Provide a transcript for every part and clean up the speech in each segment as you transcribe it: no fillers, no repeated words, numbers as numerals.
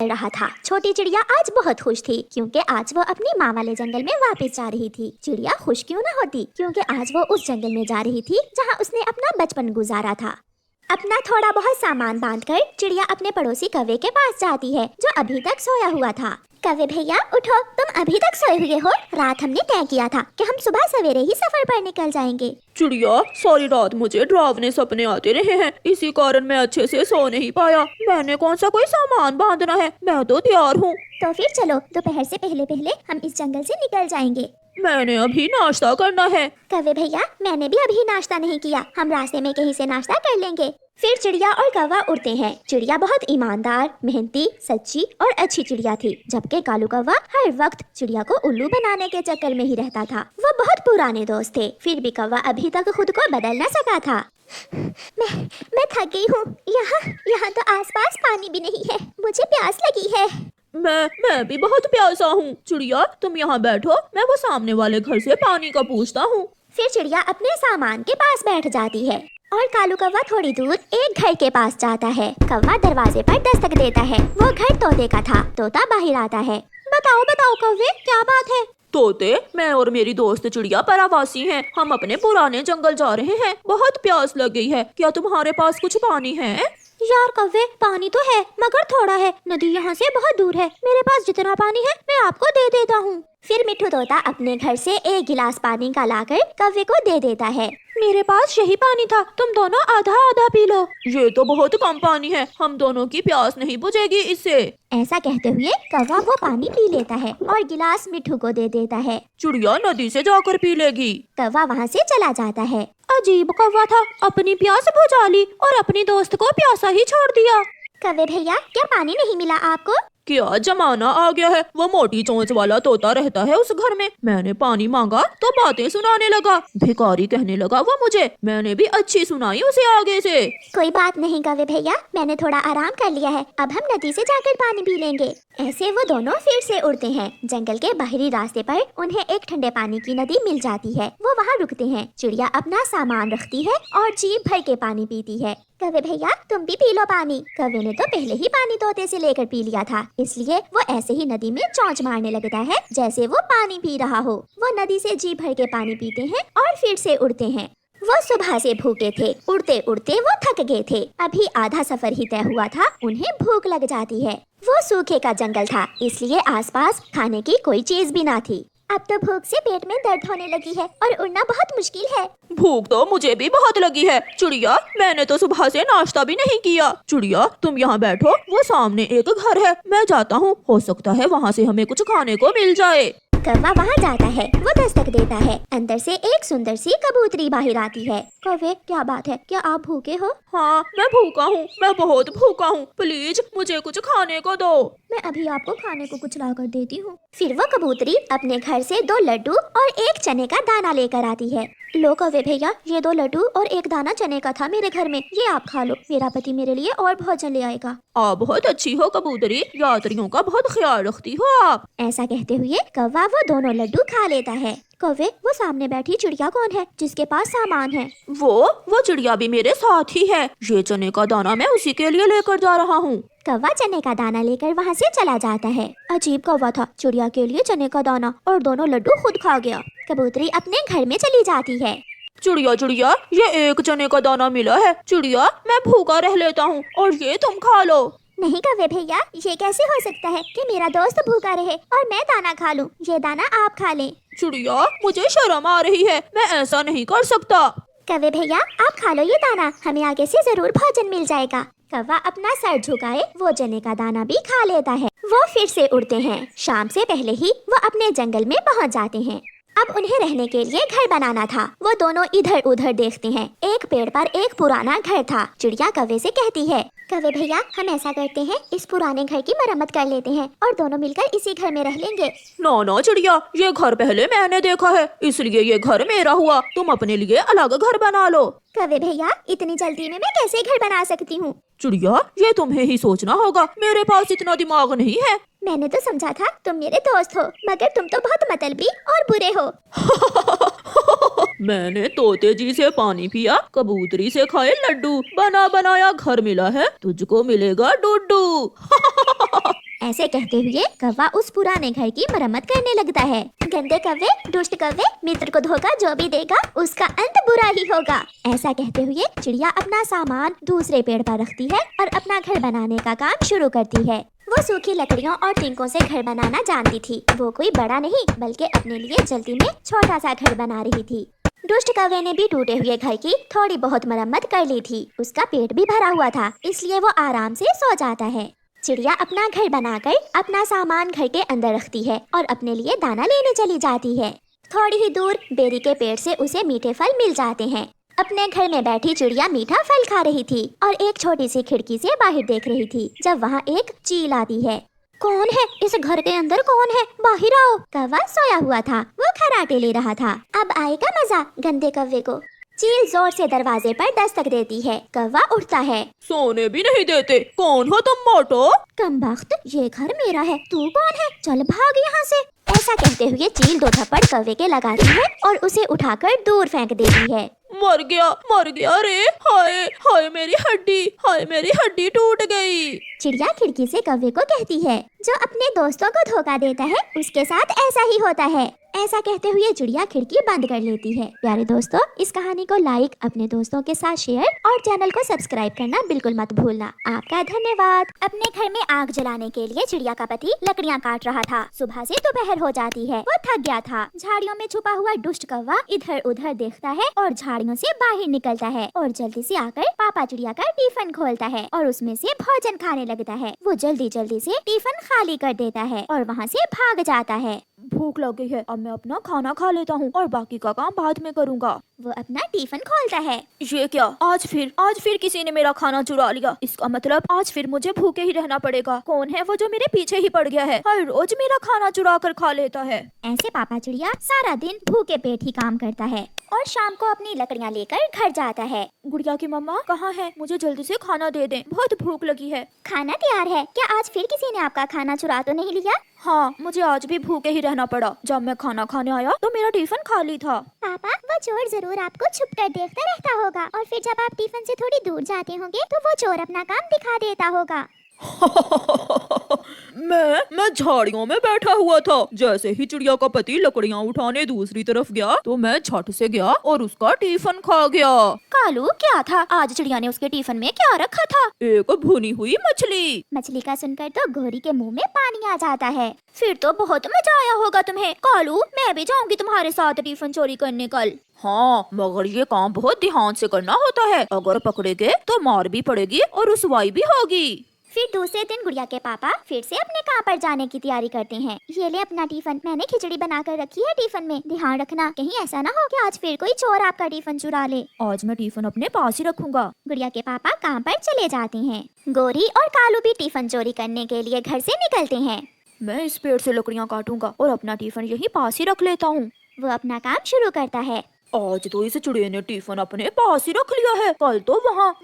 रहा था। छोटी चिड़िया आज बहुत खुश थी क्योंकि आज वो अपनी माँ वाले जंगल में वापस जा रही थी। चिड़िया खुश क्यों न होती, क्योंकि आज वो उस जंगल में जा रही थी जहाँ उसने अपना बचपन गुजारा था। अपना थोड़ा बहुत सामान बांधकर चिड़िया अपने पड़ोसी कौवे के पास जाती है जो अभी तक सोया हुआ था। कौवे भैया उठो, तुम अभी तक सोए हुए हो। रात हमने तय किया था कि हम सुबह सवेरे ही सफर पर निकल जाएंगे। चिड़िया, सारी रात मुझे डरावने सपने आते रहे हैं, इसी कारण मैं अच्छे से सो नहीं पाया। मैंने कौन सा कोई सामान बांधना है, मैं तो तैयार हूँ। तो फिर चलो, दोपहर से पहले पहले हम इस जंगल से निकल जाएंगे। मैंने अभी नाश्ता करना है। कौवे भैया, मैंने भी अभी नाश्ता नहीं किया, हम रास्ते में कहीं से नाश्ता कर लेंगे। फिर चिड़िया और कौवा उड़ते हैं। चिड़िया बहुत ईमानदार, मेहनती, सच्ची और अच्छी चिड़िया थी, जबकि कालू कौवा हर वक्त चिड़िया को उल्लू बनाने के चक्कर में ही रहता था। वो बहुत पुराने दोस्त थे, फिर भी कौवा अभी तक खुद को बदल न सका था। मैं थक गई हूँ। यहाँ तो आसपास पानी भी नहीं है, मुझे प्यास लगी है। मैं भी बहुत प्यासा हूँ। चिड़िया, तुम यहाँ बैठो, मैं वो सामने वाले घर से पानी का पूछता हूँ। फिर चिड़िया अपने सामान के पास बैठ जाती है और कालू कौवा थोड़ी दूर एक घर के पास जाता है। कौवा दरवाजे पर दस्तक देता है। वो घर तोते का था। तोता बाहर आता है। बताओ बताओ कौवे, क्या बात है? तोते, मैं और मेरी दोस्त चिड़िया परावासी हैं। हम अपने पुराने जंगल जा रहे हैं, बहुत प्यास लग गई है। क्या तुम्हारे पास कुछ पानी है? यार कौवे, पानी तो है मगर थोड़ा है, नदी यहाँ से बहुत दूर है। मेरे पास जितना पानी है मैं आपको दे देता हूँ। फिर मिट्ठू तोता अपने घर से एक गिलास पानी का लाकर कौवे को दे देता है। मेरे पास यही पानी था, तुम दोनों आधा आधा पी लो। ये तो बहुत कम पानी है, हम दोनों की प्यास नहीं बुझेगी इससे। ऐसा कहते हुए कौवा वो पानी पी लेता है और गिलास मिट्ठू को दे देता है। चिड़िया नदी से जाकर पी लेगी। कौवा वहाँ से चला जाता है। अजीब कौवा था, अपनी प्यास बुझा ली और अपनी दोस्त को प्यासा ही छोड़ दिया। कौवे भैया, क्या पानी नहीं मिला आपको? क्या जमाना आ गया है, वो मोटी चोंच वाला तोता रहता है उस घर में। मैंने पानी मांगा तो बातें सुनाने लगा, भिखारी कहने लगा वो मुझे। मैंने भी अच्छी सुनाई उसे आगे से। कोई बात नहीं कौवे भैया, मैंने थोड़ा आराम कर लिया है, अब हम नदी से जाकर पानी पी लेंगे। ऐसे वो दोनों फिर से उड़ते हैं। जंगल के बाहरी रास्ते पर उन्हें एक ठंडे पानी की नदी मिल जाती है। वो वहाँ रुकते हैं। चिड़िया अपना सामान रखती है और जीप भर के पानी पीती है। कौवे भैया, तुम भी पी लो पानी। कौवे ने तो पहले ही पानी तोते से लेकर पी लिया था, इसलिए वो ऐसे ही नदी में चोंच मारने लगता है जैसे वो पानी पी रहा हो। वो नदी से जी भर के पानी पीते हैं और फिर से उड़ते हैं। वो सुबह से भूखे थे, उड़ते उड़ते वो थक गए थे। अभी आधा सफर ही तय हुआ था, उन्हें भूख लग जाती है। वो सूखे का जंगल था, इसलिए आसपास खाने की कोई चीज भी ना थी। अब तो भूख से पेट में दर्द होने लगी है और उड़ना बहुत मुश्किल है। भूख तो मुझे भी बहुत लगी है। चिड़िया, मैंने तो सुबह से नाश्ता भी नहीं किया। चिड़िया, तुम यहाँ बैठो, वो सामने एक घर है, मैं जाता हूँ, हो सकता है वहाँ से हमें कुछ खाने को मिल जाए। कौवा वहाँ जाता है। वो दस्तक देता है। अंदर से एक सुंदर सी कबूतरी बाहर आती है। कौवे, क्या बात है, क्या आप भूखे हो? हाँ, मैं भूखा हूँ, मैं बहुत भूखा हूँ, प्लीज मुझे कुछ खाने को दो। मैं अभी आपको खाने को कुछ ला कर देती हूँ। फिर वो कबूतरी अपने घर से 2 लड्डू और एक चने का दाना लेकर आती है। लो कौवे भैया, ये 2 लड्डू और एक दाना चने का था मेरे घर में, ये आप खा लो, मेरा पति मेरे लिए और भोजन ले आएगा। आप बहुत अच्छी हो कबूतरी, यात्रियों का बहुत ख्याल रखती हो आप। ऐसा कहते हुए कौवा वो दोनों लड्डू खा लेता है। कौवे, वो सामने बैठी चिड़िया कौन है जिसके पास सामान है? वो चिड़िया भी मेरे साथ ही है। ये चने का दाना मैं उसी के लिए लेकर जा रहा हूँ। कौवा चने का दाना लेकर वहाँ से चला जाता है। अजीब कौवा था, चिड़िया के लिए चने का दाना और दोनों लड्डू खुद खा गया। कबूतरी अपने घर में चली जाती है। चिड़िया चिड़िया, ये एक चने का दाना मिला है। चिड़िया, मैं भूखा रह लेता हूँ और ये तुम खा लो। नहीं कौवे भैया, ये कैसे हो सकता है कि मेरा दोस्त भूखा रहे और मैं दाना खा लूं? ये दाना आप खा लें। चिड़िया, मुझे शर्म आ रही है, मैं ऐसा नहीं कर सकता। कौवे भैया, आप खा लो ये दाना, हमें आगे से जरूर भोजन मिल जाएगा। कौवा अपना सर झुकाए वो चने का दाना भी खा लेता है। वो फिर से उड़ते हैं। शाम से पहले ही वो अपने जंगल में पहुंच जाते हैं। अब उन्हें रहने के लिए घर बनाना था। वो दोनों इधर उधर देखते हैं। एक पेड़ पर एक पुराना घर था। चिड़िया कौवे से कहती है, कौवे भैया, हम ऐसा करते हैं, इस पुराने घर की मरम्मत कर लेते हैं और दोनों मिलकर इसी घर में रह लेंगे। ना चिड़िया, ये घर पहले मैंने देखा है, इसलिए ये घर मेरा हुआ। तुम अपने लिए अलग घर बना लो। कौवे भैया, इतनी जल्दी में मैं कैसे घर बना सकती हूँ? चिड़िया, ये तुम्हें ही सोचना होगा, मेरे पास इतना दिमाग नहीं है। मैंने तो समझा था तुम मेरे दोस्त हो, मगर तुम तो बहुत मतलबी और बुरे हो। मैंने तोते जी से पानी पिया, कबूतरी से खाए लड्डू, बना बनाया घर मिला है, तुझको मिलेगा डुड्डू। ऐसे कहते हुए कौवा उस पुराने घर की मरम्मत करने लगता है। गंदे कौवे, दुष्ट कौवे, मित्र को धोखा जो भी देगा उसका अंत बुरा ही होगा। ऐसा कहते हुए चिड़िया अपना सामान दूसरे पेड़ पर रखती है और अपना घर बनाने का काम शुरू करती है। वो सूखी लकड़ियों और टिंकों से घर बनाना जानती थी। वो कोई बड़ा नहीं बल्कि अपने लिए जल्दी में छोटा सा घर बना रही थी। दुष्ट कौवे ने भी टूटे हुए घर की थोड़ी बहुत मरम्मत कर ली थी। उसका पेट भी भरा हुआ था, इसलिए वो आराम से सो जाता है। चिड़िया अपना घर बनाकर अपना सामान घर के अंदर रखती है और अपने लिए दाना लेने चली जाती है। थोड़ी ही दूर बेरी के पेड़ से उसे मीठे फल मिल जाते हैं। अपने घर में बैठी चिड़िया मीठा फल खा रही थी और एक छोटी सी खिड़की से बाहर देख रही थी जब वहाँ एक चील आती है। कौन है? इस घर के अंदर कौन है? बाहर आओ। कौवा सोया हुआ था, वो खर्राटे ले रहा था। अब आएगा मजा गंदे कौवे को। चील जोर से दरवाजे पर दस्तक देती है। कौवा उठता है। सोने भी नहीं देते, कौन हो तुम मोटो? कमबख्त, ये घर मेरा है, तू कौन है? चल भाग यहाँ से। ऐसा कहते हुए चील 2 थप्पड़ कौवे के लगाती है और उसे उठाकर दूर फेंक देती है। मर गया रे। हाय हाय मेरी हड्डी टूट गई। चिड़िया खिड़की से कौवे को कहती है, जो अपने दोस्तों को धोखा देता है उसके साथ ऐसा ही होता है। ऐसा कहते हुए चिड़िया खिड़की बंद कर लेती है। प्यारे दोस्तों, इस कहानी को लाइक, अपने दोस्तों के साथ शेयर और चैनल को सब्सक्राइब करना बिल्कुल मत भूलना। आपका धन्यवाद। अपने घर में आग जलाने के लिए चिड़िया का पति लकड़ियाँ काट रहा था। सुबह से दोपहर हो जाती है, वो थक गया था। झाड़ियों में छुपा हुआ दुष्ट कौवा इधर उधर देखता है और झाड़ियों से बाहर निकलता है और जल्दी से आकर पापा चिड़िया का टिफिन खोलता है और उसमें से भोजन खाने लगता है। वो जल्दी जल्दी से टिफिन खाली कर देता है और वहाँ से भाग जाता है। भूख लग गई है, अब मैं अपना खाना खा लेता हूँ और बाकी का काम बाद में करूँगा। वो अपना टिफिन खोलता है। ये क्या? आज फिर किसी ने मेरा खाना चुरा लिया। इसका मतलब आज फिर मुझे भूखे ही रहना पड़ेगा। कौन है वो जो मेरे पीछे ही पड़ गया है? हर रोज मेरा खाना चुरा कर खा लेता है। ऐसे पापा चिड़िया सारा दिन भूखे पेट ही काम करता है और शाम को अपनी लकड़ियाँ लेकर घर जाता है। गुड़िया की मम्मा कहाँ है? मुझे जल्दी से खाना दे दें, बहुत भूख लगी है। खाना तैयार है। क्या आज फिर किसी ने आपका खाना चुरा तो नहीं लिया? हाँ, मुझे आज भी भूखे ही रहना पड़ा। जब मैं खाना खाने आया तो मेरा टिफिन खाली था। पापा, वो चोर जरूर आपको छुप कर देखता रहता होगा और फिर जब आप टिफिन से थोड़ी दूर जाते होंगे तो वो चोर अपना काम दिखा देता होगा। मैं झाड़ियों में बैठा हुआ था। जैसे ही चिड़िया का पति लकड़ियाँ उठाने दूसरी तरफ गया तो मैं झट से गया और उसका टिफिन खा गया। कालू, क्या था आज चिड़िया ने उसके टिफिन में क्या रखा था? एक भुनी हुई मछली। मछली का सुनकर तो गोरी के मुंह में पानी आ जाता है। फिर तो बहुत मजा आया होगा तुम्हें। कालू, मैं भी जाऊंगी तुम्हारे साथ टिफिन चोरी करने कल। हाँ, मगर ये काम बहुत ध्यान से करना होता है। अगर पकड़े गए तो मार भी पड़ेगी और रुसवाई भी होगी। फिर दूसरे दिन गुड़िया के पापा फिर से अपने काम पर जाने की तैयारी करते हैं। ये ले अपना टिफिन, मैंने खिचड़ी बनाकर रखी है टिफिन में। ध्यान रखना कहीं ऐसा ना हो कि आज फिर कोई चोर आपका टिफिन चुरा ले। आज मैं टिफिन अपने पास ही रखूंगा। गुड़िया के पापा काम पर चले जाते हैं। गोरी और कालू भी टिफिन चोरी करने के लिए घर से निकलते हैं। मैं इस पेड़ से लकड़ियाँ काटूंगा और अपना टिफिन यहीं पास ही रख लेता हूँ। वो अपना काम शुरू करता है। आज तो इस चिड़िया ने टिफिन अपने पास ही रख लिया है, कल तो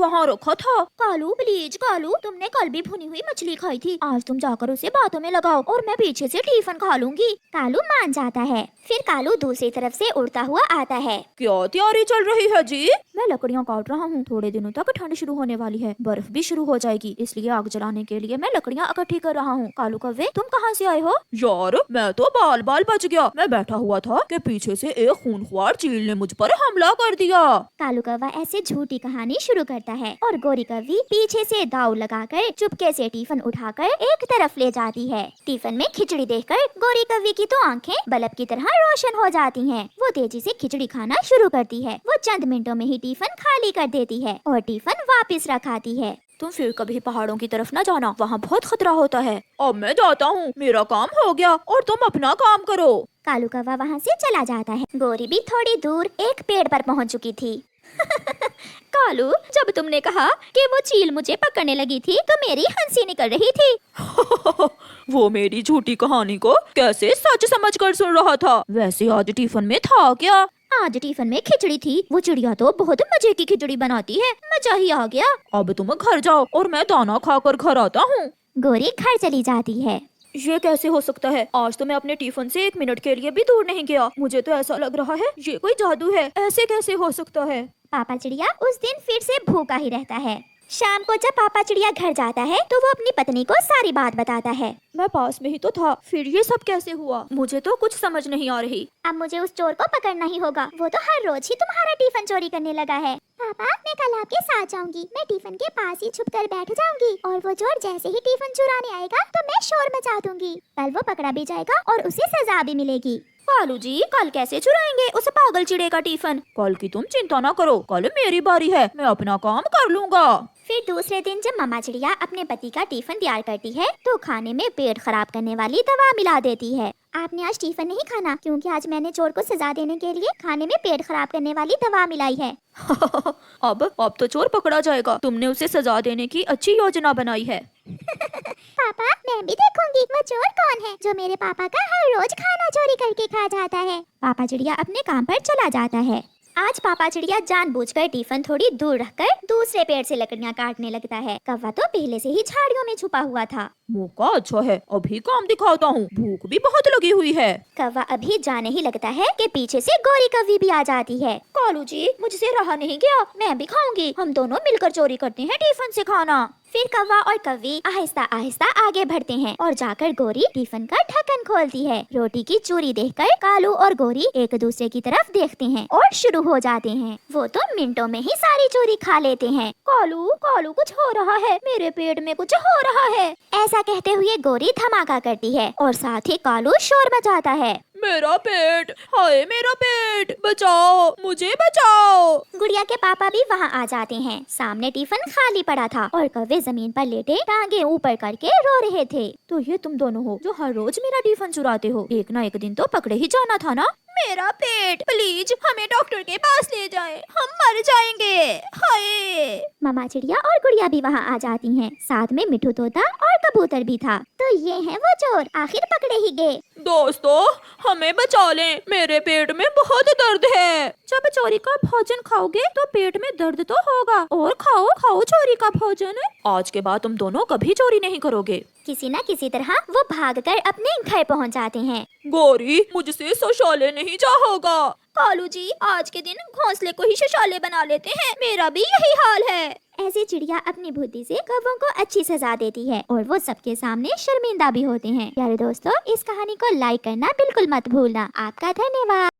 वहाँ रखा था। कालू प्लीज, कालू तुमने कल भी भुनी हुई मछली खाई थी, आज तुम जाकर उसे बातों में लगाओ और मैं पीछे से टिफिन खा लूंगी। कालू मान जाता है। फिर कालू दूसरी तरफ से उड़ता हुआ आता है। क्या तैयारी चल रही है जी? मैं लकड़ियाँ काट रहा हूँ। थोड़े दिनों तक ठंड शुरू होने वाली है, बर्फ भी शुरू हो जाएगी, इसलिए आग जलाने के लिए मैं लकड़ियाँ इकट्ठी कर रहा हूँ। कालू कौवे, तुम कहाँ से आए हो? यार, मैं तो बाल बच गया। मैं बैठा हुआ था कि पीछे से एक खूंखार चील ने मुझ पर हमला कर दिया। कालू कौवा ऐसे झूठी कहानी शुरू करता है और गोरी कौवी पीछे से दाव लगाकर चुपके से टिफिन उठाकर एक तरफ ले जाती है। टिफिन में खिचड़ी देखकर गोरी कौवी की तो आंखें बल्ब की तरह रोशन हो जाती हैं। वो तेजी से खिचड़ी खाना शुरू करती है। वो चंद मिनटों में ही टिफिन खाली कर देती है और टिफिन वापस रखाती है। तुम फिर कभी पहाड़ों की तरफ न जाना, वहाँ बहुत खतरा होता है। अब मैं जाता हूँ, मेरा काम हो गया और तुम अपना काम करो। कालू कौवा वहाँ से चला जाता है। गोरी भी थोड़ी दूर एक पेड़ पर पहुँच चुकी थी। कालू, जब तुमने कहा कि वो चील मुझे पकड़ने लगी थी तो मेरी हंसी निकल रही थी। वो मेरी झूठी कहानी को कैसे सच समझकर सुन रहा था। वैसे आज टिफिन में था क्या? आज टिफिन में खिचड़ी थी। वो चिड़िया तो बहुत मजे की खिचड़ी बनाती है, मजा ही आ गया। अब तुम घर जाओ और मैं दाना खाकर घर आता हूँ। गोरी घर चली जाती है। ये कैसे हो सकता है? आज तो मैं अपने टिफिन से 1 मिनट के लिए भी दूर नहीं गया। मुझे तो ऐसा लग रहा है ये कोई जादू है। ऐसे कैसे हो सकता है? पापा चिड़िया उस दिन फिर से भूखा ही रहता है। शाम को जब पापा चिड़िया घर जाता है तो वो अपनी पत्नी को सारी बात बताता है। मैं पास में ही तो था, फिर ये सब कैसे हुआ? मुझे तो कुछ समझ नहीं आ रही। अब मुझे उस चोर को पकड़ना ही होगा, वो तो हर रोज ही तुम्हारा टिफिन चोरी करने लगा है। पापा मैं कल आपके साथ जाऊंगी, मैं टिफिन के पास ही छुप कर बैठ जाऊंगी और वो चोर जैसे ही टिफिन चुराने आएगा तो मैं शोर मचा दूंगी। कल वो पकड़ा भी जाएगा और उसे सजा भी मिलेगी। कालू जी कल कैसे चुराएंगे उस पागल चिड़े का टिफिन? कल की तुम चिंता ना करो, कल मेरी बारी है, मैं अपना काम कर लूँगा। फिर दूसरे दिन जब मम्मा चिड़िया अपने पति का टिफिन तैयार करती है तो खाने में पेट खराब करने वाली दवा मिला देती है। आपने आज टिफिन नहीं खाना क्योंकि आज मैंने चोर को सजा देने के लिए खाने में पेट खराब करने वाली दवा मिलाई है। अब तो चोर पकड़ा जाएगा, तुमने उसे सजा देने की अच्छी योजना बनाई है। पापा मैं भी देखूंगी वो चोर कौन है जो मेरे पापा का हर रोज खाना चोरी करके खा जाता है। पापा चिड़िया अपने काम पर चला जाता है। आज पापा चिड़िया जानबूझकर टिफिन थोड़ी दूर रखकर दूसरे पेड़ से लकड़ियाँ काटने लगता है। कौवा तो पहले से ही झाड़ियों में छुपा हुआ था। मौका अच्छा है, अभी काम दिखाता हूँ, भूख भी बहुत लगी हुई है। कौवा अभी जाने ही लगता है कि पीछे से गोरी कौवी भी आ जाती है। कालू जी मुझसे रहा नहीं गया, मैं भी खाऊंगी, हम दोनों मिलकर चोरी करते हैं टिफिन से खाना। फिर कौवा और कौवी आहिस्ता आहिस्ता आगे बढ़ते हैं और जाकर गोरी टिफिन का ढक्कन खोलती है। रोटी की चूरी देखकर कालू और गोरी एक दूसरे की तरफ देखते हैं और शुरू हो जाते हैं। वो तो मिनटों में ही सारी चूरी खा लेते हैं। कालू कालू कुछ हो रहा है, मेरे पेट में कुछ हो रहा है। ऐसा कहते हुए गोरी धमाका करती है और साथ ही कालू शोर मचाता है। मेरा पेट, हाय मेरा पेट, बचाओ मुझे बचाओ। गुड़िया के पापा भी वहाँ आ जाते हैं। सामने टिफिन खाली पड़ा था और कौवे जमीन पर लेटे टांगे ऊपर करके रो रहे थे। तो ये तुम दोनों हो जो हर रोज मेरा टिफिन चुराते हो, एक ना एक दिन तो पकड़े ही जाना था ना। मेरा पेट, प्लीज हमें डॉक्टर के पास ले जाएं, हम मर जाएंगे, हाय। मम्मा चिड़िया और गुड़िया भी वहाँ आ जाती हैं। साथ में मिठू तोता और कबूतर भी था। तो ये हैं वो चोर, आखिर पकड़े ही गए। दोस्तों हमें बचा लें, मेरे पेट में बहुत दर्द है। जब चोरी का भोजन खाओगे तो पेट में दर्द तो होगा, और खाओ खाओ चोरी का भोजन। आज के बाद तुम दोनों कभी चोरी नहीं करोगे। किसी न किसी तरह वो भागकर अपने घर पहुंच जाते हैं। गोरी मुझसे शौचालय नहीं जा होगा। कालू जी आज के दिन घोंसले को ही शौचालय बना लेते हैं, मेरा भी यही हाल है। ऐसी चिड़िया अपनी बुद्धि से कौवों को अच्छी सजा देती है और वो सबके सामने शर्मिंदा भी होते हैं। प्यारे दोस्तों इस कहानी को लाइक करना बिल्कुल मत भूलना। आपका धन्यवाद।